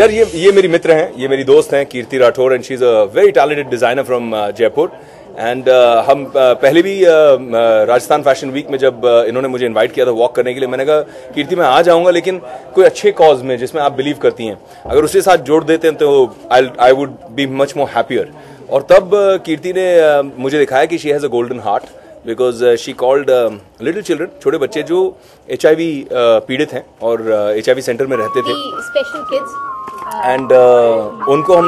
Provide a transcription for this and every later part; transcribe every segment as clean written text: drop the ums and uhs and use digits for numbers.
यार ये मेरी मित्र हैं, ये मेरी दोस्त हैं Kirti Rathore and she is a very talented designer from Jaipur and हम पहले भी राजस्थान फैशन वीक में जब इन्होंने मुझे इनवाइट किया था वॉक करने के लिए, मैंने कहा कीर्ति मैं आ जाऊंगा लेकिन कोई अच्छे कॉज में जिसमें आप बिलीव करती हैं, अगर उसके साथ जोड़ देते हैं तो I would be much more happier. और तब कीर्ति ने मुझे दिखाया कि she has a golden heart because she called little children, छोटे बच्चे जो HIV पीड़ित हैं और HIV सेंटर में रहते थे, स्पेशल किड्स, एंड उनको हम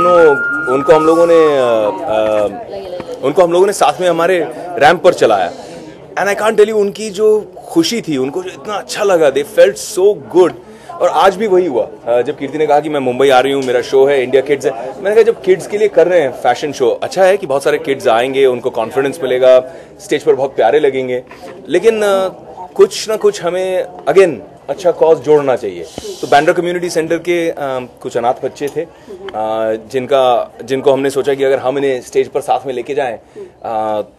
लोगों ने साथ में हमारे रैंप पर चलाया and I can't tell you उनकी जो खुशी थी, उनको जो इतना अच्छा लगा, दे फेल्ट सो गुड। और आज भी वही हुआ जब कीर्ति ने कहा कि मैं मुंबई आ रही हूँ, मेरा शो है, इंडिया किड्स है। मैंने कहा जब किड्स के लिए कर रहे हैं फैशन शो, अच्छा है कि बहुत सारे किड्स आएंगे, उनको कॉन्फिडेंस मिलेगा, स्टेज पर बहुत प्यारे लगेंगे, लेकिन कुछ ना कुछ हमें अगेन अच्छा कॉज जोड़ना चाहिए। तो बैंड्रा कम्युनिटी सेंटर के कुछ अनाथ बच्चे थे जिनको हमने सोचा कि अगर हम इन्हें स्टेज पर साथ में लेके जाएं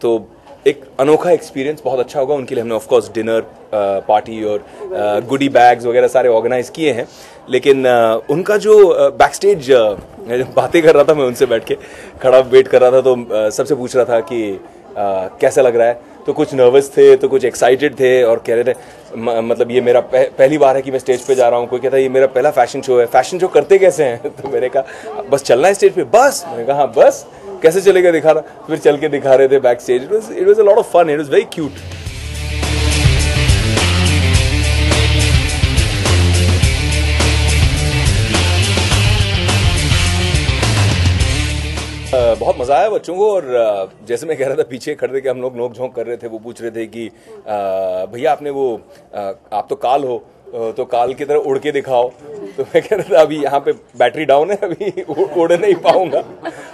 तो एक अनोखा एक्सपीरियंस बहुत अच्छा होगा उनके लिए। हमने ऑफ कोर्स डिनर पार्टी और गुडी बैग्स वगैरह सारे ऑर्गेनाइज किए हैं, लेकिन उनका जो बैक स्टेज बातें कर रहा था, मैं उनसे बैठ के खड़ा वेट कर रहा था, तो सबसे पूछ रहा था कि कैसा लग रहा है, तो कुछ नर्वस थे तो कुछ एक्साइटेड थे और कह रहे थे मतलब ये मेरा पहली बार है कि मैं स्टेज पे जा रहा हूँ। कोई कहता है ये मेरा पहला फैशन शो है, फैशन शो करते कैसे हैं? तो मैंने कहा बस चलना है स्टेज पे, बस। मैंने कहा हाँ बस, कैसे चलेगा दिखा रहा, फिर चल के दिखा रहे थे backstage. It was a lot of fun, it was very cute. बहुत मजा आया बच्चों को, और जैसे मैं कह रहा था पीछे खड़े के हम लोग नोक झोंक कर रहे थे, वो पूछ रहे थे कि भैया आपने वो आप तो काल हो तो काल की तरह उड़ के दिखाओ। तो मैं कह रहा था अभी यहाँ पे बैटरी डाउन है, अभी उड़ नहीं पाऊंगा,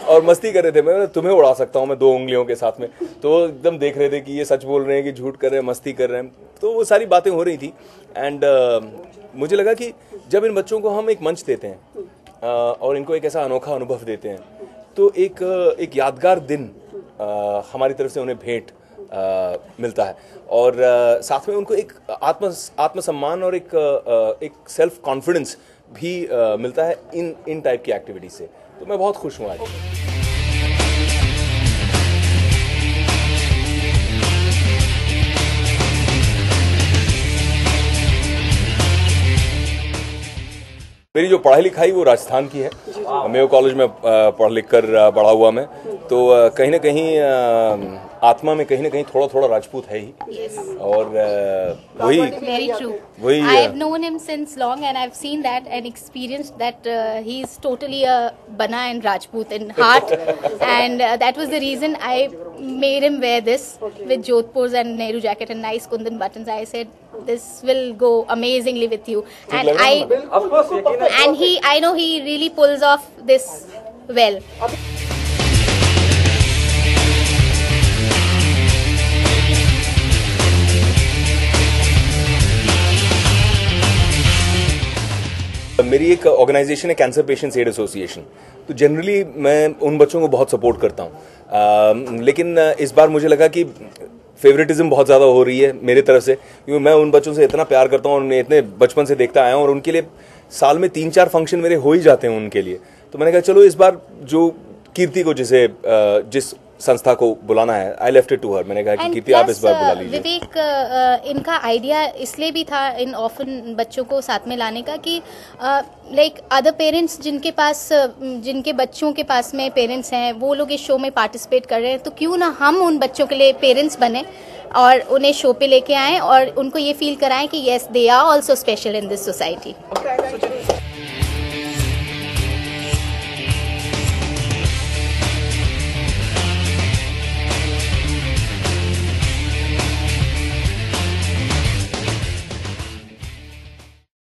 और मस्ती कर रहे थे। मैं तुम्हें उड़ा सकता हूँ मैं 2 उंगलियों के साथ में। तो एकदम देख रहे थे कि ये सच बोल रहे हैं कि झूठ कर रहे हैं, मस्ती कर रहे हैं, तो वो सारी बातें हो रही थी। एंड मुझे लगा कि जब इन बच्चों को हम एक मंच देते हैं और इनको एक ऐसा अनोखा अनुभव देते हैं, तो एक यादगार दिन हमारी तरफ से उन्हें भेंट मिलता है, और साथ में उनको एक आत्मसम्मान और एक सेल्फ कॉन्फिडेंस भी मिलता है इन टाइप की एक्टिविटी से। तो मैं बहुत खुश हूँ आज। मेरी जो पढ़ाई लिखाई वो राजस्थान की है, मेयो कॉलेज में पढ़ लिख कर बड़ा हुआ मैं, तो कहीं ना कहीं आत्मा में कहीं ना कहीं थोड़ा थोड़ा राजपूत है ही। और वही very true. वही I have known him since long and I've seen that and experienced that he is totally a Bana and Rajput in heart and that was the reason I made him wear this with Jodhpurs and Nehru jacket and nice kundan buttons. I said this will go amazingly with you, and I know he really pulls off this well. मेरी एक organisation है cancer patients add association, तो generally मैं उन बच्चों को बहुत support करता हूँ, लेकिन इस बार मुझे लगा कि फेवरेटिज्म बहुत ज़्यादा हो रही है मेरी तरफ से, क्योंकि मैं उन बच्चों से इतना प्यार करता हूँ और उन्हें इतने बचपन से देखता आया हूँ, और उनके लिए साल में 3-4 फंक्शन मेरे हो ही जाते हैं उनके लिए। तो मैंने कहा चलो इस बार जो कीर्ति को जिस संस्था को बुलाना है, I left it to her. मैंने कहा कि कीर्ति आप इस बार बुला लीजिए। विवेक, इनका आइडिया इसलिए भी था इन ऑर्फन बच्चों को साथ में लाने का कि लाइक अदर पेरेंट्स जिनके बच्चों के पास में पेरेंट्स हैं, वो लोग इस शो में पार्टिसिपेट कर रहे हैं, तो क्यों ना हम उन बच्चों के लिए पेरेंट्स बने और उन्हें शो पे लेके आएं और उनको ये फील कराएं कि yes they are also special in this society.